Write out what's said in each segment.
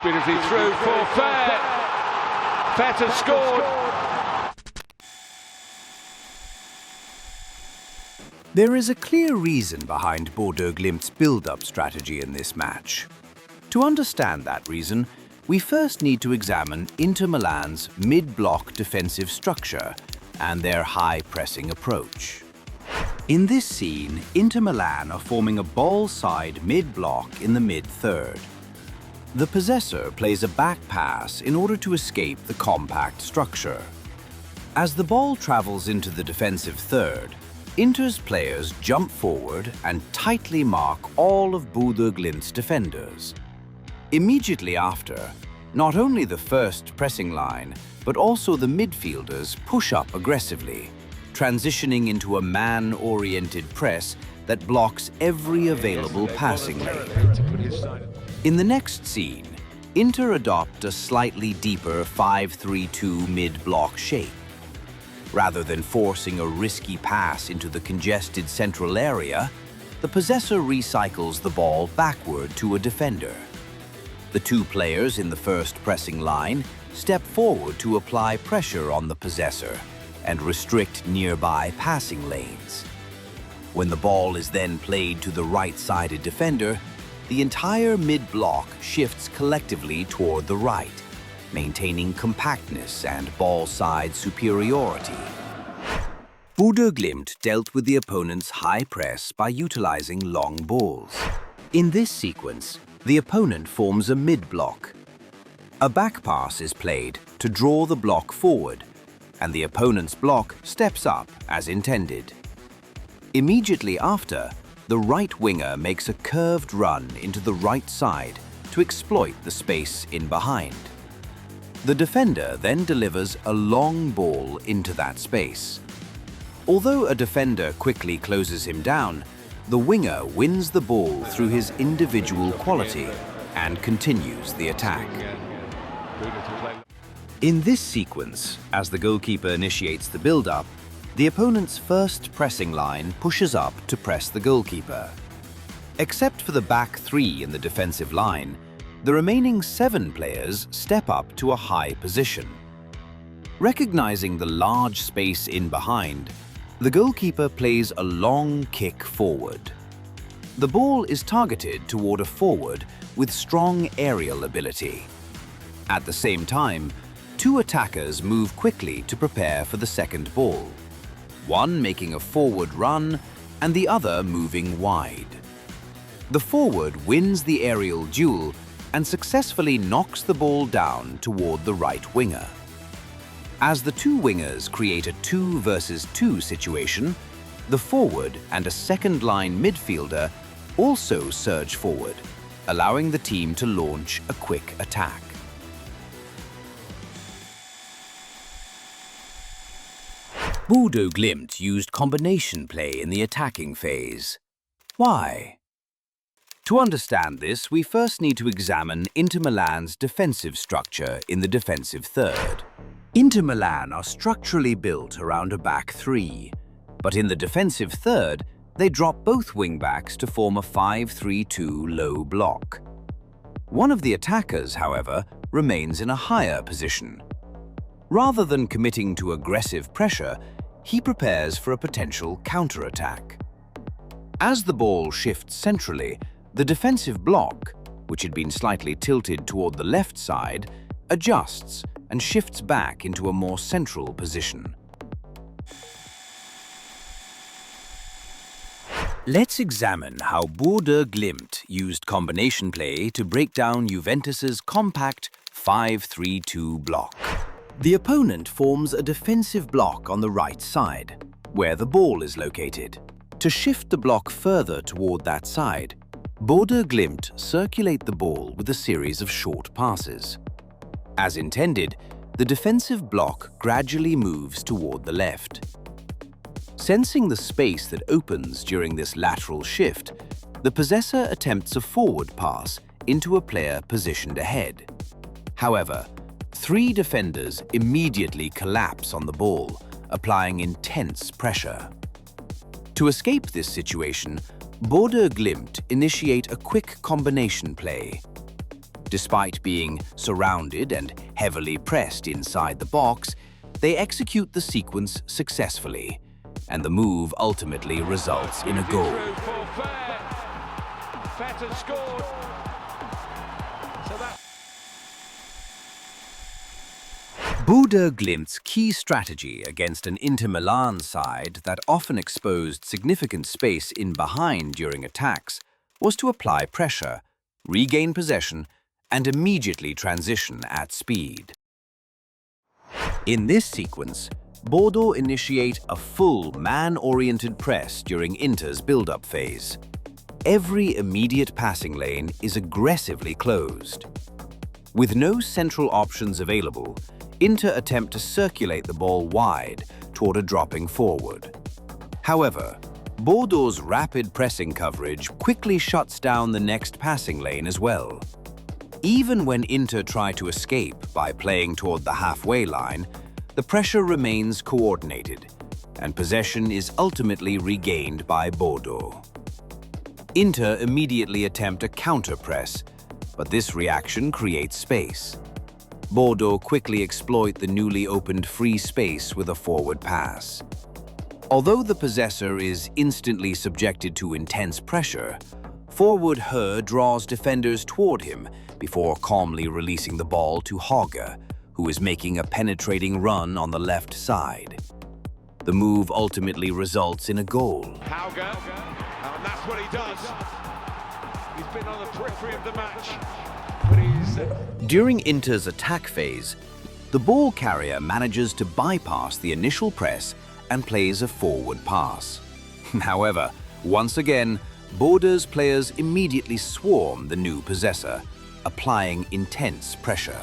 Beautifully through for Fair. Fair has scored. There is a clear reason behind Bodø Glimt's build-up strategy in this match. To understand that reason, we first need to examine Inter Milan's mid-block defensive structure and their high-pressing approach. In this scene, Inter Milan are forming a ball-side mid-block in the mid-third. The possessor plays a back pass in order to escape the compact structure. As the ball travels into the defensive third, Inter's players jump forward and tightly mark all of Bodø Glimt's defenders. Immediately after, not only the first pressing line, but also the midfielders push up aggressively, transitioning into a man-oriented press that blocks every available passing lane. In the next scene, Inter adopt a slightly deeper 5-3-2 mid-block shape. Rather than forcing a risky pass into the congested central area, the possessor recycles the ball backward to a defender. The two players in the first pressing line step forward to apply pressure on the possessor and restrict nearby passing lanes. When the ball is then played to the right-sided defender, the entire mid-block shifts collectively toward the right, maintaining compactness and ball-side superiority. Bodø Glimt dealt with the opponent's high press by utilizing long balls. In this sequence, the opponent forms a mid-block. A back pass is played to draw the block forward, and the opponent's block steps up as intended. Immediately after, the right winger makes a curved run into the right side to exploit the space in behind. The defender then delivers a long ball into that space. Although a defender quickly closes him down, the winger wins the ball through his individual quality and continues the attack. In this sequence, as the goalkeeper initiates the build-up, the opponent's first pressing line pushes up to press the goalkeeper. Except for the back three in the defensive line, the remaining 7 players step up to a high position. Recognizing the large space in behind, the goalkeeper plays a long kick forward. The ball is targeted toward a forward with strong aerial ability. At the same time, 2 attackers move quickly to prepare for the second ball, one making a forward run and the other moving wide. The forward wins the aerial duel and successfully knocks the ball down toward the right winger. As the 2 wingers create a 2 versus 2 situation, the forward and a second-line midfielder also surge forward, allowing the team to launch a quick attack. Bodø Glimt used combination play in the attacking phase. Why? To understand this, we first need to examine Inter Milan's defensive structure in the defensive third. Inter Milan are structurally built around a back three, but in the defensive third, they drop both wing-backs to form a 5-3-2 low block. One of the attackers, however, remains in a higher position. Rather than committing to aggressive pressure, he prepares for a potential counter-attack. As the ball shifts centrally, the defensive block, which had been slightly tilted toward the left side, adjusts and shifts back into a more central position. Let's examine how Bodø Glimt used combination play to break down Juventus's compact 5-3-2 block. The opponent forms a defensive block on the right side, where the ball is located. To shift the block further toward that side, Bodø Glimt circulate the ball with a series of short passes. As intended, the defensive block gradually moves toward the left. Sensing the space that opens during this lateral shift, the possessor attempts a forward pass into a player positioned ahead. However, 3 defenders immediately collapse on the ball, applying intense pressure. To escape this situation, Bodø Glimt initiate a quick combination play. Despite being surrounded and heavily pressed inside the box, they execute the sequence successfully, and the move ultimately results in a goal. Feta scored. So that... Bodø Glimt's key strategy against an Inter Milan side that often exposed significant space in behind during attacks was to apply pressure, regain possession, and immediately transition at speed. In this sequence, Bodø initiate a full man-oriented press during Inter's build-up phase. Every immediate passing lane is aggressively closed. With no central options available, Inter attempt to circulate the ball wide toward a dropping forward. However, Bodø's rapid pressing coverage quickly shuts down the next passing lane as well. Even when Inter try to escape by playing toward the halfway line, the pressure remains coordinated, and possession is ultimately regained by Bodø. Inter immediately attempt a counter-press, but this reaction creates space. Bodø quickly exploit the newly opened free space with a forward pass. Although the possessor is instantly subjected to intense pressure, forward Her draws defenders toward him before calmly releasing the ball to Hauge, who is making a penetrating run on the left side. The move ultimately results in a goal. Hauge, and that's what he does. He's been on the periphery of the match, but he's... During Inter's attack phase, the ball carrier manages to bypass the initial press and plays a forward pass. However, once again, Bodø's players immediately swarm the new possessor, applying intense pressure.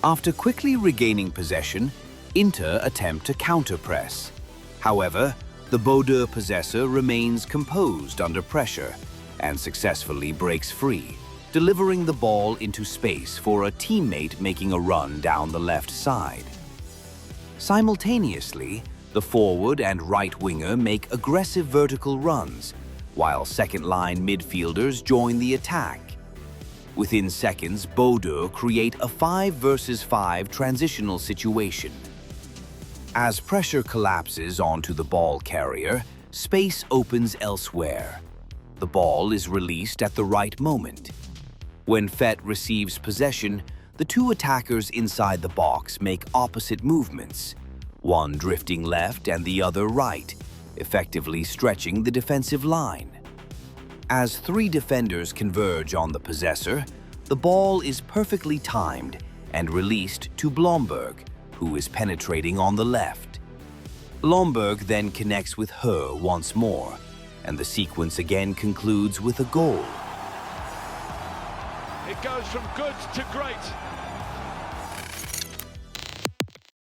After quickly regaining possession, Inter attempt to counter-press. However, the Bodø possessor remains composed under pressure and successfully breaks free, delivering the ball into space for a teammate making a run down the left side. Simultaneously, the forward and right winger make aggressive vertical runs, while second-line midfielders join the attack. Within seconds, Bodø create a 5 versus 5 transitional situation. As pressure collapses onto the ball carrier, space opens elsewhere. The ball is released at the right moment. When Fet receives possession, the two attackers inside the box make opposite movements, one drifting left and the other right, effectively stretching the defensive line. As three defenders converge on the possessor, the ball is perfectly timed and released to Blomberg, who is penetrating on the left. Blomberg then connects with Her once more, and the sequence again concludes with a goal. It goes from good to great.